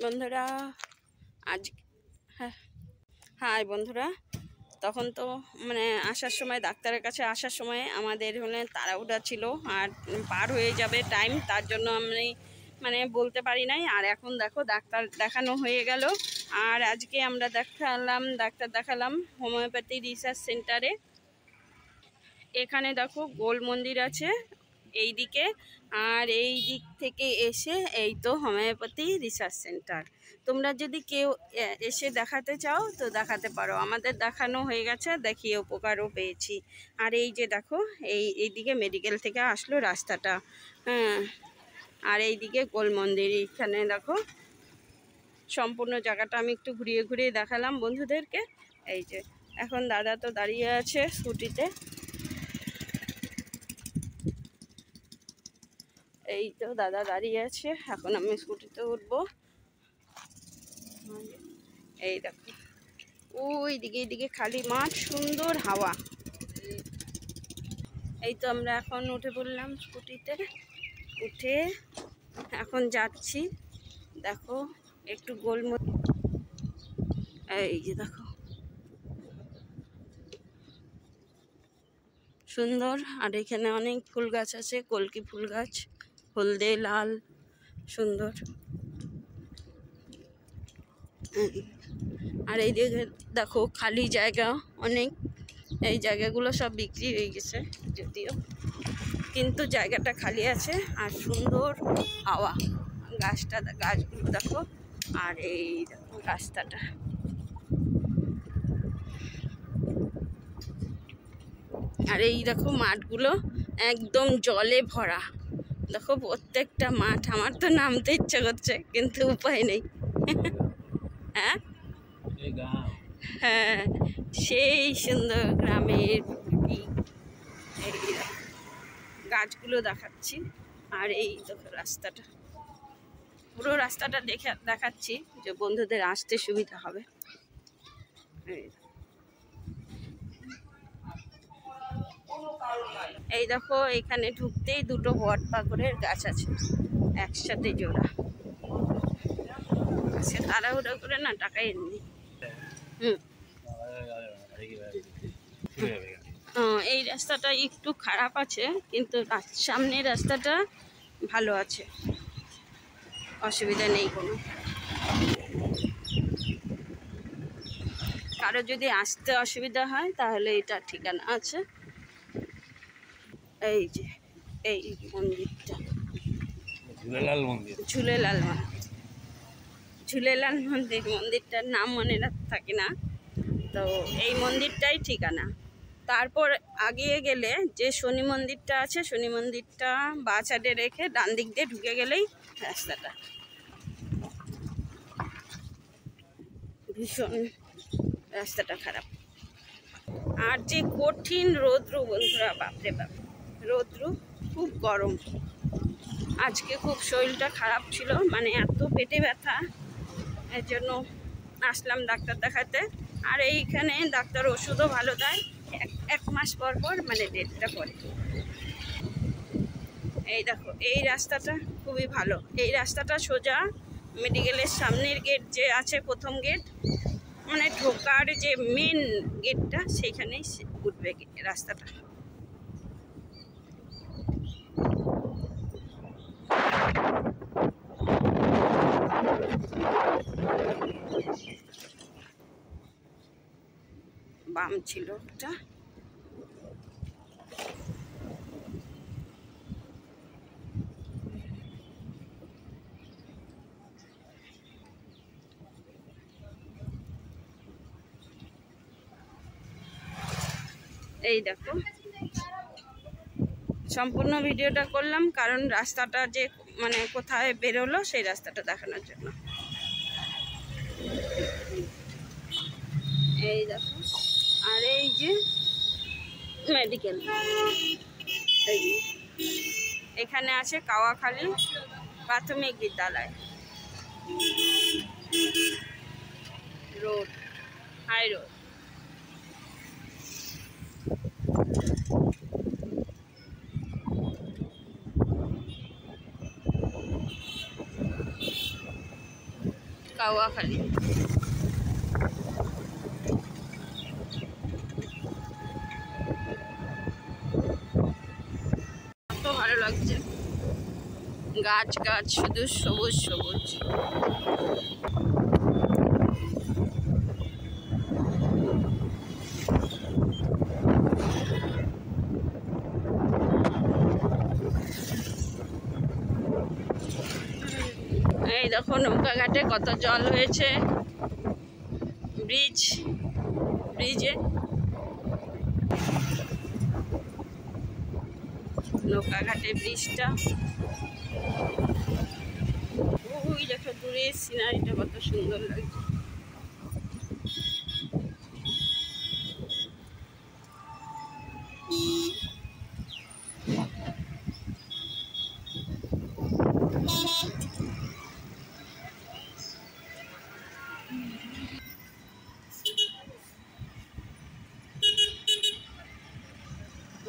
বন্ধুরা আজ হ্যাঁ হাই বন্ধুরা, তখন তো আসার সময় ডাক্তারের কাছে আসার সময় আমাদের তাড়াহুড়া ছিল আর পার হয়ে যাবে টাইম, তার জন্য আমি বলতে পারি নাই। আর এখন দেখো ডাক্তার দেখানো হয়ে গেল। আর আজকে আমরা ডাক্তার দেখালাম হোমিওপ্যাথি রিসার্চ সেন্টারে। এখানে দেখো গোল মন্দির আছে এই দিকে, আর এই দিক থেকে এসে এই তো হোমিওপ্যাথি রিসার্চ সেন্টার। তোমরা যদি কেউ এসে দেখাতে চাও তো দেখাতে পারো। আমাদের দেখানো হয়ে গেছে, দেখিয়ে উপকারও পেয়েছি। আর এই যে দেখো এইদিকে মেডিকেল থেকে আসলো রাস্তাটা, হ্যাঁ। আর এইদিকে গোল মন্দির, এইখানে দেখো সম্পূর্ণ জায়গাটা আমি একটু ঘুরিয়ে ঘুরিয়ে দেখালাম বন্ধুদেরকে। এই যে এখন দাদা তো দাঁড়িয়ে আছে স্কুটিতে, এই তো দাদা দাঁড়িয়ে আছে, এখন আমি স্কুটিতে উঠবো। এই দেখো ওই দিকে এইদিকে খালি মাঠ, সুন্দর হাওয়া। এই তো আমরা এখন উঠে পড়লাম স্কুটিতে, উঠে এখন যাচ্ছি। দেখো একটু এই যে দেখো সুন্দর। আর এখানে অনেক ফুল গাছ আছে, কলকি ফুল গাছ, হলদে লাল সুন্দর। আর এই দিকে দেখো খালি জায়গা অনেক, এই জায়গাগুলো সব বিক্রি হয়ে গেছে যদিও, কিন্তু জায়গাটা খালি আছে। আর সুন্দর হাওয়া, গাছগুলো দেখো। আর এই দেখো রাস্তাটা, আর এই দেখো মাঠগুলো একদম জলে ভরা। দেখো প্রত্যেকটা মাঠ, আমার তো নামতে ইচ্ছা করছে কিন্তু উপায় নেই। হ্যাঁ হ্যাঁ, সেই সুন্দর গ্রামের এই গাছগুলো দেখাচ্ছি। আর এই দেখো রাস্তাটা, পুরো রাস্তাটা দেখাচ্ছি যে বন্ধুদের আসতে সুবিধা হবে। এই দেখো এখানে ঢুকতেই দুটো বট পাকুড়ের গাছ আছে একসাথে জোড়া। সে তাড়াহুড়ো করে না টাকা এমনি। এই রাস্তাটা একটু খারাপ আছে, কিন্তু সামনের রাস্তাটা ভালো আছে, অসুবিধা নেই কোনো। কারো যদি আসতে অসুবিধা হয় তাহলে এটা ঠিকানা আছে। এই যে এই মন্দিরটা ঝুলেলাল মন্দির, মন্দিরটার নাম মনে থাকে না, তো এই মন্দিরটাই ঠিকানা। তারপর আগিয়ে গেলে যে শনি মন্দিরটা আছে, শনি মন্দিরটা বাঁ সাইডে রেখে ডান দিক দিয়ে ঢুকে গেলেই রাস্তাটা। ভীষণ রাস্তাটা খারাপ, আর যে কঠিন রৌদ্র বন্ধুরা, বাপরে বাপ রৌদ্র, খুব গরম। আজকে খুব শরীরটা খারাপ ছিল, এত পেটে ব্যথা, এর জন্য আসলাম ডাক্তার দেখাতে। আর এইখানে ডাক্তার ওষুধও ভালো দেয়, এক মাস পর পর ডেটটা পরে। এই দেখো এই রাস্তাটা খুবই ভালো, এই রাস্তাটা সোজা মেডিকেলের সামনের গেট যে আছে, প্রথম গেট ঢোকার যে মেন গেটটা, সেইখানেই উঠবে রাস্তাটা। বাম ছিল একটা, এই দেখো সম্পূর্ণ ভিডিওটা করলাম কারণ রাস্তাটা যে কোথায় বেরোলো সেই রাস্তাটা দেখানোর জন্য। এই দেখো, আর এই যে মেডিকেল, এখানে আছে কাওয়াখালী প্রাথমিক বিদ্যালয় রোড, হাই রোড। কাওয়াখালী। কত ভালো লাগছে, গাছ গাছ শুধু সবুজ সবুজ। এই দেখো নৌকা ঘাটে কত জল হয়েছে, ব্রিজে নৌকা ঘাটে ব্রিজটা। ওই দেখো দূরে সিনারিটা কত সুন্দর লাগছে।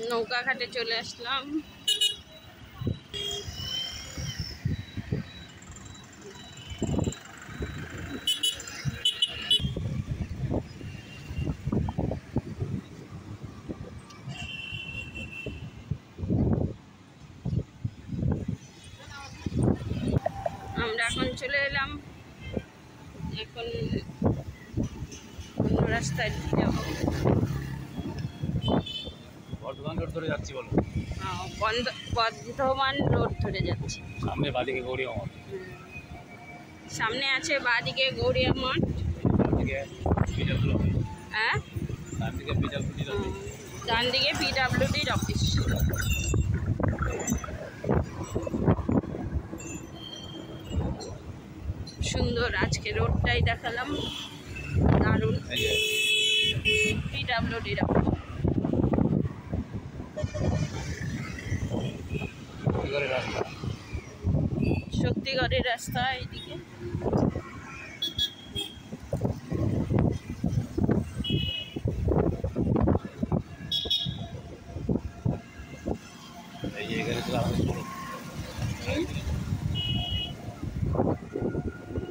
নৌকা ঘাটে চলে আসলাম। আমরা এখন চলে এলাম, এখন অন্য রাস্তায় যাব। বর্ধমান রোড ধরে যাচ্ছি বলো? বর্ধমান রোড ধরে যাচ্ছি। সামনে বাদিকে গৌরিয়া মঠ, সামনে আছে বাদিকে গৌরিয়া মঠ, হ্যাঁ ডান দিকে পিডব্লিউডির অফিস। সুন্দর আজকে রোডটাই দেখালাম, দারুণ। পিডব্লিউডির অফিস, শক্তিগড়ের রাস্তা এইদিকে।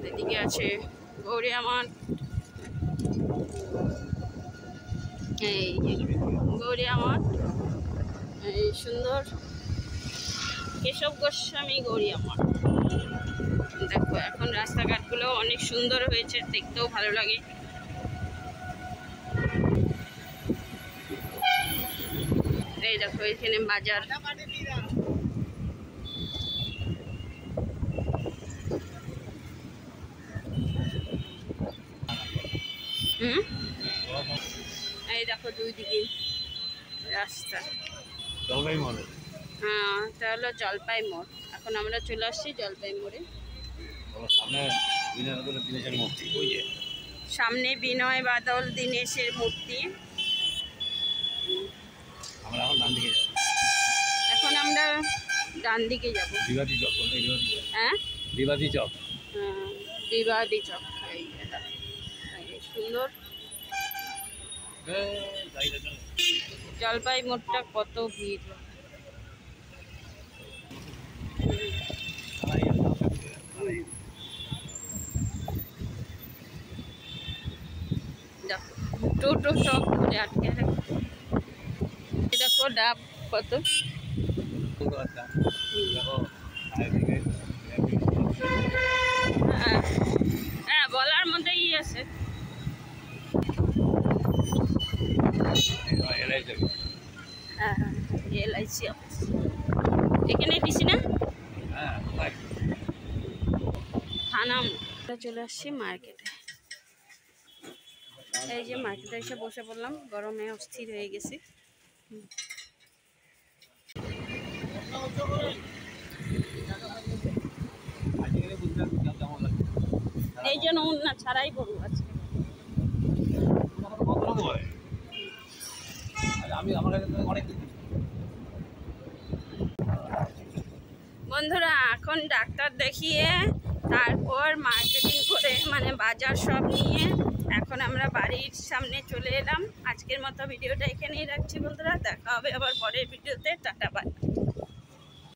এদিকে আছে গৌরিয়া মঠ, এই গৌরিয়া মঠ, এই সুন্দর কেশব গোস্বামী গৌরিয়া মঠ। দেখো এখন রাস্তাঘাটগুলো অনেক সুন্দর হয়েছে, দেখতেও ভালো লাগে। এই দেখো এখানে বাজার, এই দেখো দুই দিকে রাস্তা। জলপাই মোড়, হ্যাঁ এটা হলো জলপাই মোড়। এখন আমরা চলে আসছি জলপাই মোড়ে। সামনে বিনয় বাদল দীনেশের মূর্তি। এখন আমরা ডান দিকে যাব। হ্যাঁ বিবাদী চক, বিবাদী চক। সুন্দর জলপাই মোড়টা, কত ভিড়। টোটো চক করে আটকে রাখে। দেখো ডাব কত। হ্যাঁ বলার মধ্যেই আছে। হ্যাঁ LIC অফিস এখানে দিছি না, থানা। চলে আসছি মার্কেটে। এই যে মার্কেটে এসে বসে পড়লাম, গরমে অস্থির হয়ে গেছি। এই জন্য না ছাড়াই করবো আজকে। বন্ধুরা এখন ডাক্তার দেখিয়ে তারপর মার্কেটিং করে মানে বাজার সব নিয়ে এখন আমরা বাড়ির সামনে চলে এলাম। আজকের মতো ভিডিওটা এখানেই রাখছি বন্ধুরা, দেখা হবে আবার পরের ভিডিওতে। Tata bye.